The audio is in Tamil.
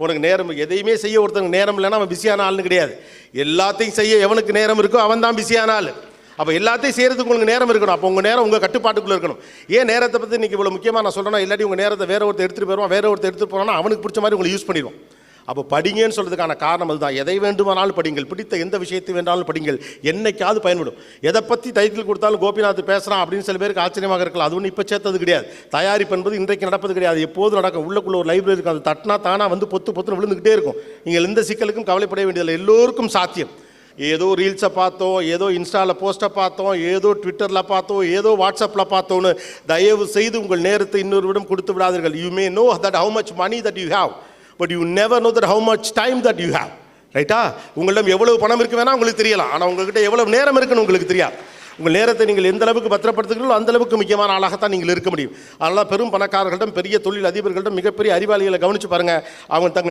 உனக்கு நேரம் எதையுமே செய்ய ஒருத்தனுக்கு நேரம் இல்லைன்னா அவன் பிஸியான ஆள்னு கிடையாது. எல்லாத்தையும் செய்ய எவனுக்கு நேரம் இருக்கோ அவன் தான் பிஸியான ஆள். அப்போ எல்லாத்தையும் செய்கிறதுக்கு உங்களுக்கு நேரம் இருக்கணும். அப்போ உங்கள் நேரம் உங்கள் கட்டுப்பாட்டுக்குள்ளே இருக்கணும். ஏன் நேரத்தை பற்றி இன்றைக்கி இவ்வளோ முக்கியமாக நான் சொல்கிறேன்னா, இல்லாட்டி உங்கள் நேரத்தை வேறு ஒருத்தர் எடுத்துகிட்டு போயிடுவான், வேறு ஒருத்தர் எடுத்துகிட்டு போகிறான்னா அவனுக்கு பிடிச்ச மாதிரி உங்களை யூஸ் பண்ணிடுவோம். அப்போ படிங்கன்னு சொல்கிறதுக்கான காரணம் அதுதான். எதை வேண்டுமானாலும் படிங்கள், பிடித்த எந்த விஷயத்தை வேண்டாலும் படிங்கள், என்னைக்காவது பயன்படும். எதை பற்றி டைட்டில் கொடுத்தாலும் கோபிநாத் பேசுகிறான் அப்படின்னு சில பேருக்கு ஆச்சரியமாக இருக்கலாம். அது ஒன்றும் இப்போ சேர்த்தது கிடையாது. தயாரிப்பு என்பது இன்றைக்கு நடப்பது கிடையாது, எப்போதும் நடக்கும். உள்ளுக்குள்ள ஒரு லைப்ரரி இருக்கும், அது தட்டினா தானாக வந்து பொத்துன்னு விழுந்துக்கிட்டே இருக்கும். நீங்கள் எந்த சிக்கலுக்கும் கவலைப்பட வேண்டியதில்லை, எல்லோருக்கும் சாத்தியம். ஏதோ ரீல்ஸை பார்த்தோம், ஏதோ இன்ஸ்டாவில் போஸ்ட்டை பார்த்தோம், ஏதோ ட்விட்டரில் பார்த்தோம், ஏதோ வாட்ஸ்அப்பில் பார்த்தோன்னு தயவு செய்து உங்கள் நேரத்தை இன்னொருவிடம் கொடுத்து விடாதீர்கள். You may know that how much money that you have, but you never know that how much time that you have. ரைட்டா? உங்களிடம் எவ்வளவு பணம் இருக்கு வேணால் உங்களுக்கு தெரியலாம், ஆனால் உங்கள்கிட்ட எவ்வளவு நேரம் இருக்குன்னு உங்களுக்கு தெரியாது. உங்கள் நேரத்தை நீங்கள் எந்த அளவுக்கு பத்திரப்படுத்துகிறீங்களோ அந்த அளவுக்கு முக்கியமான ஆளாகத்தான் நீங்கள் இருக்க முடியும். அதனால் பெரும் பணக்காரர்களிடம், பெரிய தொழில் அதிபர்களிடம், மிகப்பெரிய அறிவாளிகளை கவனித்து பாருங்கள். அவங்க தங்கள்